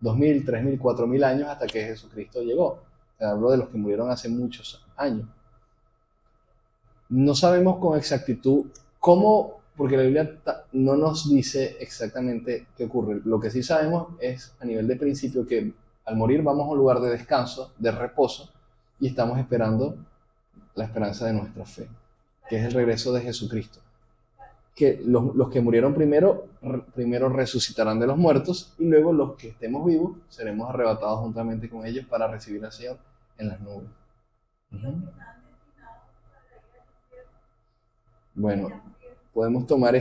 2000, 3000, 4000 años hasta que Jesucristo llegó. Hablo de los que murieron hace muchos años. No sabemos con exactitud cómo, porque la Biblia no nos dice exactamente qué ocurre. Lo que sí sabemos es, a nivel de principio, que al morir vamos a un lugar de descanso, de reposo, y estamos esperando la esperanza de nuestra fe, que es el regreso de Jesucristo. Que los que murieron primero resucitarán de los muertos y luego los que estemos vivos seremos arrebatados juntamente con ellos para recibir al Señor en las nubes. Uh-huh. Bueno, podemos tomar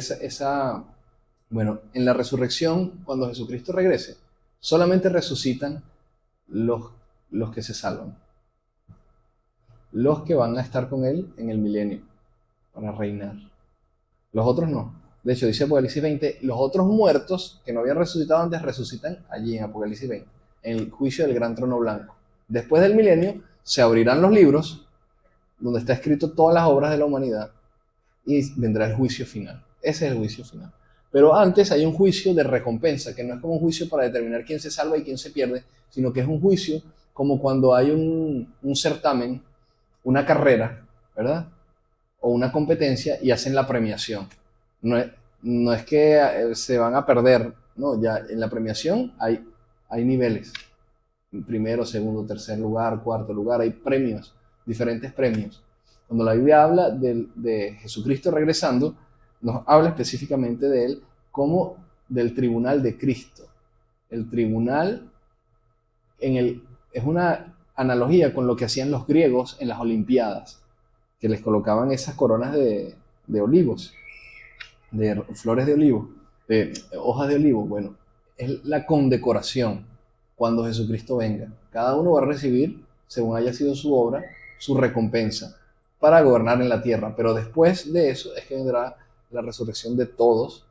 bueno, en la resurrección, cuando Jesucristo regrese, solamente resucitan los que se salvan, los que van a estar con Él en el milenio para reinar. Los otros no. De hecho, dice Apocalipsis 20, los otros muertos que no habían resucitado antes resucitan allí en Apocalipsis 20, en el juicio del gran trono blanco. Después del milenio se abrirán los libros donde está escrito todas las obras de la humanidad y vendrá el juicio final. Ese es el juicio final. Pero antes hay un juicio de recompensa, que no es como un juicio para determinar quién se salva y quién se pierde, sino que es un juicio como cuando hay un certamen, una carrera, ¿verdad? O una competencia y hacen la premiación. No es que se van a perder, no, ya en la premiación hay niveles. Primero, segundo, tercer lugar, cuarto lugar, hay premios, diferentes premios. Cuando la Biblia habla de Jesucristo regresando, nos habla específicamente de Él como del tribunal de Cristo. El tribunal es una analogía con lo que hacían los griegos en las Olimpiadas, que les colocaban esas coronas de olivos, de flores de olivo, de hojas de olivo. Bueno, es la condecoración cuando Jesucristo venga. Cada uno va a recibir, según haya sido su obra, su recompensa para gobernar en la tierra. Pero después de eso es que vendrá la resurrección de todos,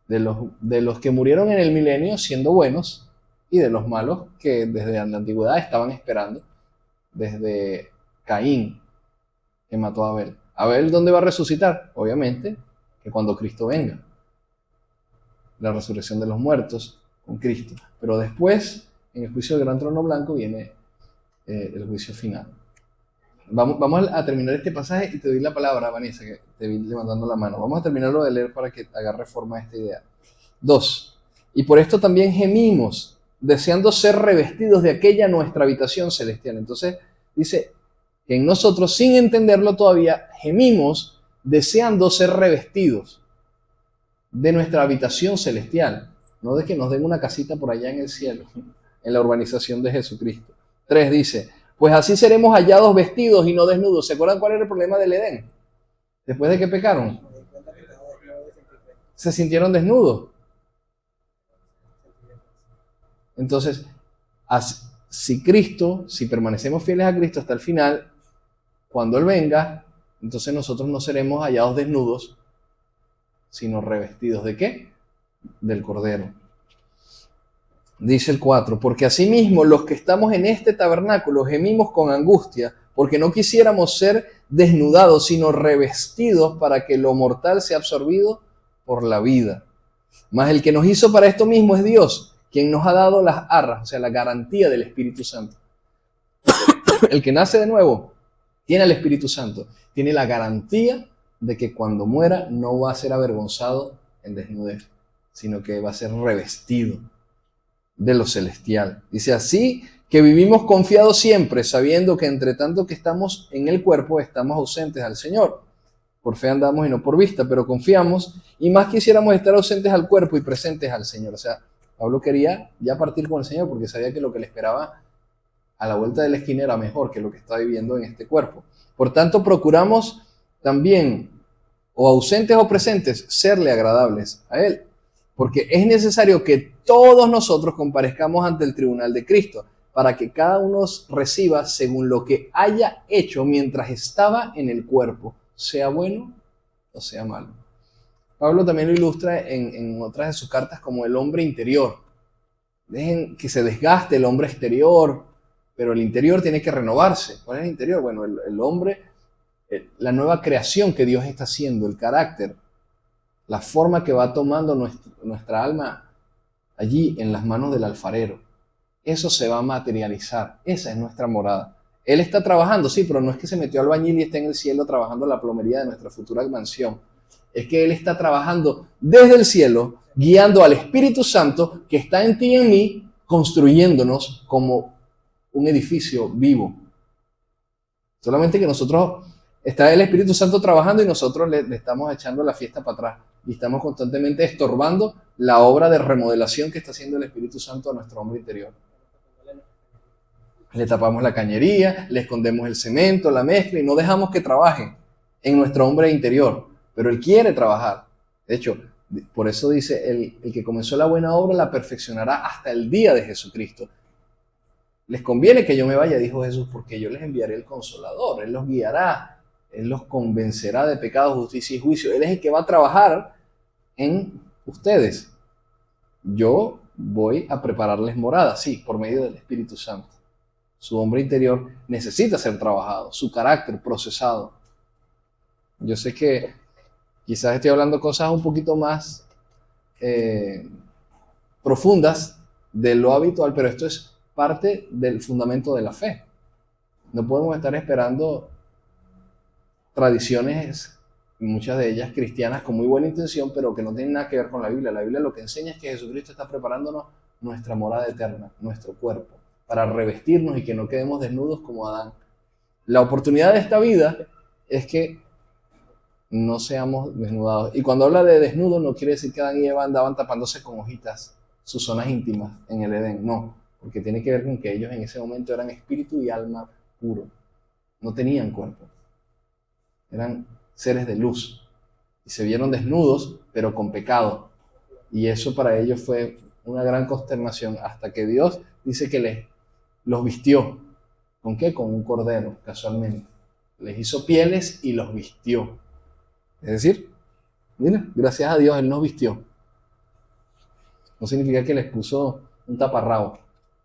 de los que murieron en el milenio siendo buenos, y de los malos que desde la antigüedad estaban esperando, desde Caín, que mató a Abel. ¿Abel dónde va a resucitar? Obviamente que cuando Cristo venga. La resurrección de los muertos con Cristo. Pero después, en el juicio del gran trono blanco, viene el juicio final. Vamos a terminar este pasaje y te doy la palabra, Vanessa, que te vi levantando la mano. Vamos a terminarlo de leer para que agarre forma esta idea. 2. Y por esto también gemimos, deseando ser revestidos de aquella nuestra habitación celestial. Entonces, dice que en nosotros, sin entenderlo todavía, gemimos deseando ser revestidos de nuestra habitación celestial. No de que nos den una casita por allá en el cielo, en la urbanización de Jesucristo. 3 dice, pues así seremos hallados vestidos y no desnudos. ¿Se acuerdan cuál era el problema del Edén? Después de que pecaron, se sintieron desnudos. Entonces, si permanecemos fieles a Cristo hasta el final, cuando Él venga, entonces nosotros no seremos hallados desnudos, sino revestidos ¿de qué? Del Cordero. Dice el 4, porque asimismo los que estamos en este tabernáculo gemimos con angustia, porque no quisiéramos ser desnudados, sino revestidos para que lo mortal sea absorbido por la vida. Mas el que nos hizo para esto mismo es Dios, quien nos ha dado las arras, o sea, la garantía del Espíritu Santo. El que nace de nuevo tiene el Espíritu Santo, tiene la garantía de que cuando muera no va a ser avergonzado en desnudez, sino que va a ser revestido de lo celestial. Dice así que vivimos confiados siempre, sabiendo que entre tanto que estamos en el cuerpo, estamos ausentes al Señor. Por fe andamos y no por vista, pero confiamos y más quisiéramos estar ausentes al cuerpo y presentes al Señor. O sea, Pablo quería ya partir con el Señor porque sabía que lo que le esperaba a la vuelta de la esquina era mejor que lo que está viviendo en este cuerpo. Por tanto, procuramos también, o ausentes o presentes, serle agradables a Él, porque es necesario que todos nosotros comparezcamos ante el tribunal de Cristo, para que cada uno reciba según lo que haya hecho mientras estaba en el cuerpo, sea bueno o sea malo. Pablo también lo ilustra en otras de sus cartas como el hombre interior. Dejen que se desgaste el hombre exterior, pero el interior tiene que renovarse. ¿Cuál es el interior? Bueno, el hombre, la nueva creación que Dios está haciendo, el carácter, la forma que va tomando nuestra alma allí en las manos del alfarero. Eso se va a materializar. Esa es nuestra morada. Él está trabajando, sí, pero no es que se metió al albañil y está en el cielo trabajando la plomería de nuestra futura mansión. Es que Él está trabajando desde el cielo, guiando al Espíritu Santo que está en ti y en mí, construyéndonos como un edificio vivo. Solamente que nosotros, está el Espíritu Santo trabajando y nosotros le estamos echando la fiesta para atrás. Y estamos constantemente estorbando la obra de remodelación que está haciendo el Espíritu Santo a nuestro hombre interior. Le tapamos la cañería, le escondemos el cemento, la mezcla y no dejamos que trabaje en nuestro hombre interior. Pero Él quiere trabajar. De hecho, por eso dice, el que comenzó la buena obra la perfeccionará hasta el día de Jesucristo. Les conviene que yo me vaya, dijo Jesús, porque yo les enviaré el Consolador. Él los guiará, Él los convencerá de pecado, justicia y juicio. Él es el que va a trabajar en ustedes. Yo voy a prepararles morada, sí, por medio del Espíritu Santo. Su hombre interior necesita ser trabajado, su carácter procesado. Yo sé que quizás estoy hablando cosas un poquito más profundas de lo habitual, pero esto es parte del fundamento de la fe. No podemos estar esperando tradiciones, muchas de ellas cristianas, con muy buena intención, pero que no tienen nada que ver con la Biblia. La Biblia lo que enseña es que Jesucristo está preparándonos nuestra morada eterna, nuestro cuerpo, para revestirnos y que no quedemos desnudos como Adán. La oportunidad de esta vida es que no seamos desnudados. Y cuando habla de desnudo no quiere decir que Adán y Eva andaban tapándose con hojitas sus zonas íntimas en el Edén, no, porque tiene que ver con que ellos en ese momento eran espíritu y alma puro, no tenían cuerpo, eran seres de luz y se vieron desnudos pero con pecado, y eso para ellos fue una gran consternación hasta que Dios dice que los vistió. ¿Con qué? Con un cordero, casualmente. Les hizo pieles y los vistió. Es decir, mira, gracias a Dios Él nos vistió. No significa que les puso un taparrabo.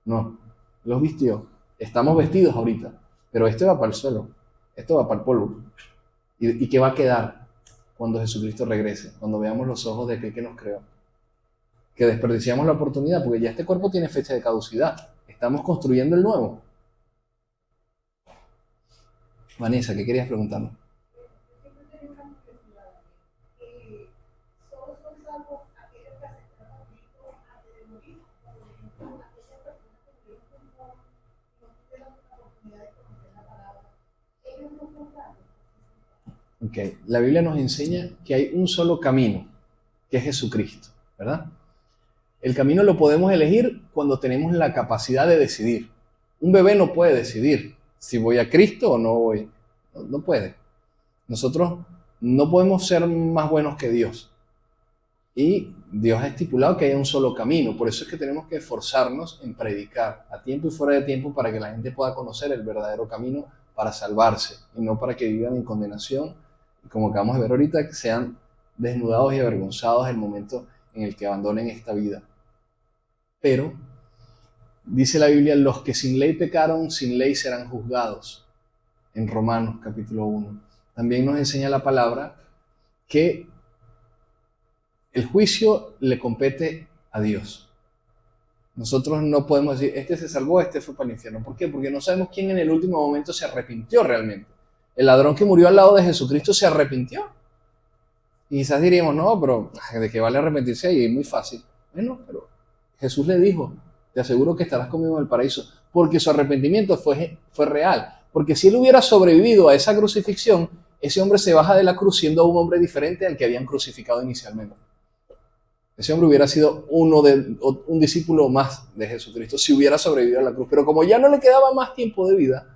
No, los vistió. Estamos vestidos ahorita, pero esto va para el suelo, esto va para el polvo. ¿Y qué va a quedar cuando Jesucristo regrese? Cuando veamos los ojos de aquel que nos creó. Que desperdiciamos la oportunidad, porque ya este cuerpo tiene fecha de caducidad. Estamos construyendo el nuevo. Vanessa, ¿qué querías preguntarnos? Siempre tengo una curiosidad. Solo son salvos aquellos que aceptaron a Cristo antes de morir, por ejemplo, aquellas personas que murieron no tuvieron la oportunidad de conocer la palabra. Ellos no son salvos. Okay. La Biblia nos enseña que hay un solo camino, que es Jesucristo, ¿verdad? El camino lo podemos elegir cuando tenemos la capacidad de decidir. Un bebé no puede decidir si voy a Cristo o no voy. No puede. Nosotros no podemos ser más buenos que Dios. Y Dios ha estipulado que hay un solo camino. Por eso es que tenemos que esforzarnos en predicar a tiempo y fuera de tiempo para que la gente pueda conocer el verdadero camino para salvarse y no para que vivan en condenación. Y como acabamos de ver ahorita, que sean desnudados y avergonzados en el momento en el que abandonen esta vida. Pero, dice la Biblia, los que sin ley pecaron, sin ley serán juzgados. En Romanos capítulo 1. También nos enseña la palabra que el juicio le compete a Dios. Nosotros no podemos decir, este se salvó, este fue para el infierno. ¿Por qué? Porque no sabemos quién en el último momento se arrepintió realmente. El ladrón que murió al lado de Jesucristo se arrepintió. Y quizás diríamos, no, pero ¿de qué vale arrepentirse ahí? Es muy fácil. Bueno, pero Jesús le dijo, te aseguro que estarás conmigo en el paraíso, porque su arrepentimiento fue real. Porque si él hubiera sobrevivido a esa crucifixión, ese hombre se baja de la cruz siendo un hombre diferente al que habían crucificado inicialmente. Ese hombre hubiera sido un discípulo más de Jesucristo si hubiera sobrevivido a la cruz. Pero como ya no le quedaba más tiempo de vida,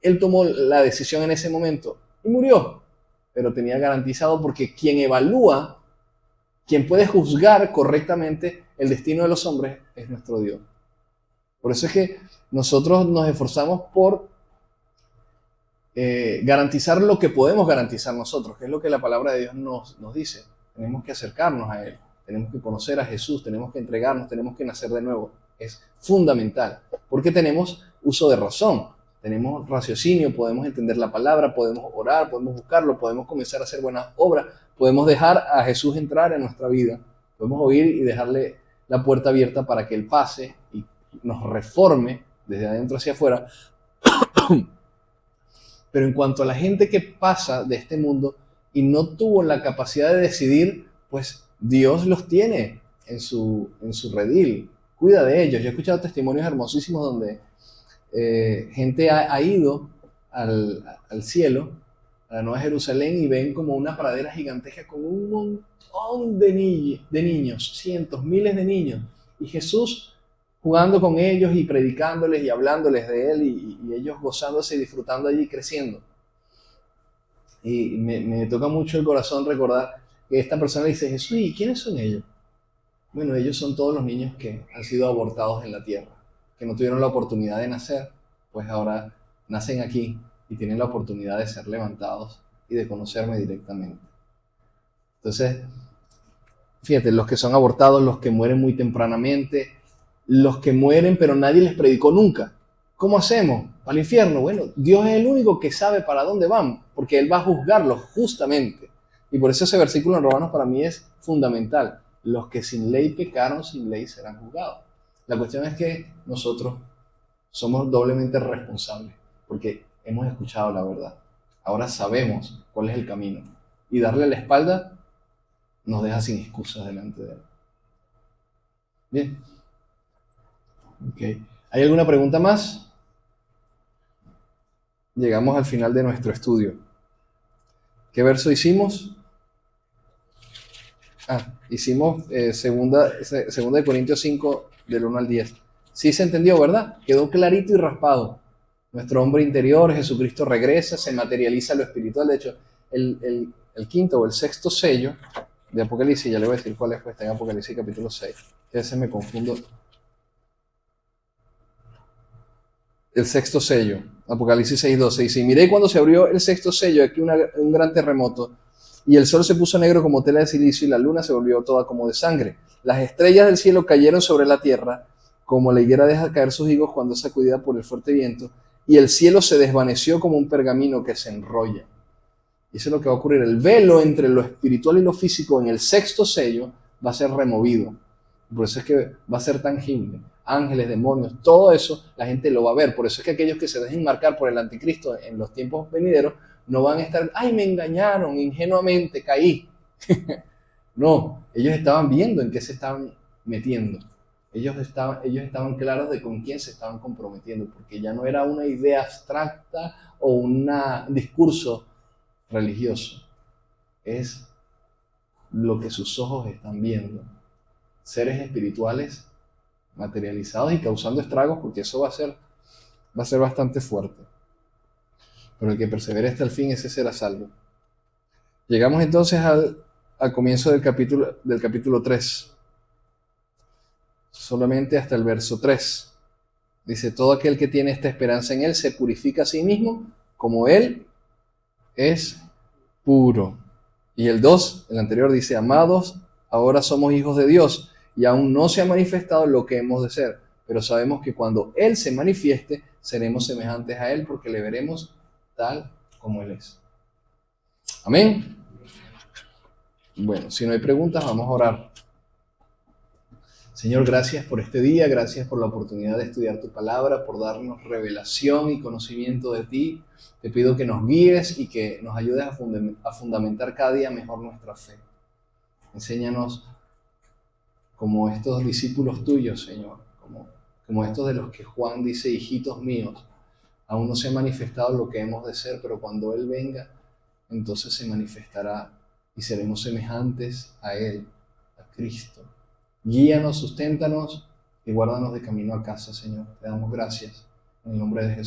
él tomó la decisión en ese momento y murió. Pero tenía garantizado, porque quien evalúa, quien puede juzgar correctamente el destino de los hombres es nuestro Dios. Por eso es que nosotros nos esforzamos por garantizar lo que podemos garantizar nosotros, que es lo que la palabra de Dios nos dice. Tenemos que acercarnos a Él, tenemos que conocer a Jesús, tenemos que entregarnos, tenemos que nacer de nuevo. Es fundamental, porque tenemos uso de razón, tenemos raciocinio, podemos entender la palabra, podemos orar, podemos buscarlo, podemos comenzar a hacer buenas obras, podemos dejar a Jesús entrar en nuestra vida, podemos oír y dejarle la puerta abierta para que Él pase y nos reforme desde adentro hacia afuera. Pero en cuanto a la gente que pasa de este mundo y no tuvo la capacidad de decidir, pues Dios los tiene en su redil, cuida de ellos. Yo he escuchado testimonios hermosísimos donde gente ha ido al cielo, a la Nueva Jerusalén, y ven como una pradera gigantesca con un montón de niños, cientos, miles de niños, y Jesús jugando con ellos y predicándoles y hablándoles de Él, y ellos gozándose y disfrutando allí y creciendo. Y me toca mucho el corazón recordar que esta persona dice, Jesús, ¿y quiénes son ellos? Bueno, ellos son todos los niños que han sido abortados en la tierra, que no tuvieron la oportunidad de nacer, pues ahora nacen aquí y tienen la oportunidad de ser levantados y de conocerme directamente. Entonces, fíjate, los que son abortados, los que mueren muy tempranamente, los que mueren pero nadie les predicó nunca. ¿Cómo hacemos? ¿Para el infierno? Bueno, Dios es el único que sabe para dónde van, porque Él va a juzgarlos justamente. Y por eso ese versículo en Romanos para mí es fundamental. Los que sin ley pecaron, sin ley serán juzgados. La cuestión es que nosotros somos doblemente responsables, porque hemos escuchado la verdad. Ahora sabemos cuál es el camino. Y darle la espalda nos deja sin excusas delante de Él. Bien. Okay. ¿Hay alguna pregunta más? Llegamos al final de nuestro estudio. ¿Qué verso hicimos? Hicimos segunda de Corintios 5, del 1 al 10. Sí se entendió, ¿verdad? Quedó clarito y raspado. Nuestro hombre interior, Jesucristo regresa, se materializa lo espiritual. De hecho, el quinto o el sexto sello de Apocalipsis, ya le voy a decir cuál es, pues está en Apocalipsis capítulo 6. Que a veces me confundo. El sexto sello, Apocalipsis 6:12, dice, y miré cuando se abrió el sexto sello, aquí un gran terremoto, y el sol se puso negro como tela de silicio, y la luna se volvió toda como de sangre. las estrellas del cielo cayeron sobre la tierra, como la higuera deja caer sus higos cuando es sacudida por el fuerte viento, y el cielo se desvaneció como un pergamino que se enrolla. Y eso es lo que va a ocurrir. El velo entre lo espiritual y lo físico en el sexto sello va a ser removido. Por eso es que va a ser tangible. Ángeles, demonios, todo eso la gente lo va a ver. Por eso es que aquellos que se dejen marcar por el anticristo en los tiempos venideros no van a estar, ay, me engañaron, ingenuamente caí. No, ellos estaban viendo en qué se estaban metiendo. Ellos estaban claros de con quién se estaban comprometiendo, porque ya no era una idea abstracta o un discurso religioso. Es lo que sus ojos están viendo. Seres espirituales materializados y causando estragos, porque eso va a ser bastante fuerte. Pero el que persevere hasta el fin, ese será salvo. Llegamos entonces al comienzo del capítulo 3. Solamente hasta el verso 3. Dice, todo aquel que tiene esta esperanza en Él se purifica a sí mismo como Él es puro. Y el 2, el anterior, dice, amados, ahora somos hijos de Dios y aún no se ha manifestado lo que hemos de ser, pero sabemos que cuando Él se manifieste, seremos semejantes a Él porque le veremos tal como Él es. Amén. Bueno, si no hay preguntas, vamos a orar. Señor, gracias por este día, gracias por la oportunidad de estudiar tu palabra, por darnos revelación y conocimiento de ti. Te pido que nos guíes y que nos ayudes a fundamentar cada día mejor nuestra fe. Enséñanos como estos discípulos tuyos, Señor, como estos de los que Juan dice, hijitos míos, aún no se ha manifestado lo que hemos de ser, pero cuando Él venga, entonces se manifestará y seremos semejantes a Él, a Cristo. Guíanos, susténtanos y guárdanos de camino a casa, Señor. Te damos gracias en el nombre de Jesús.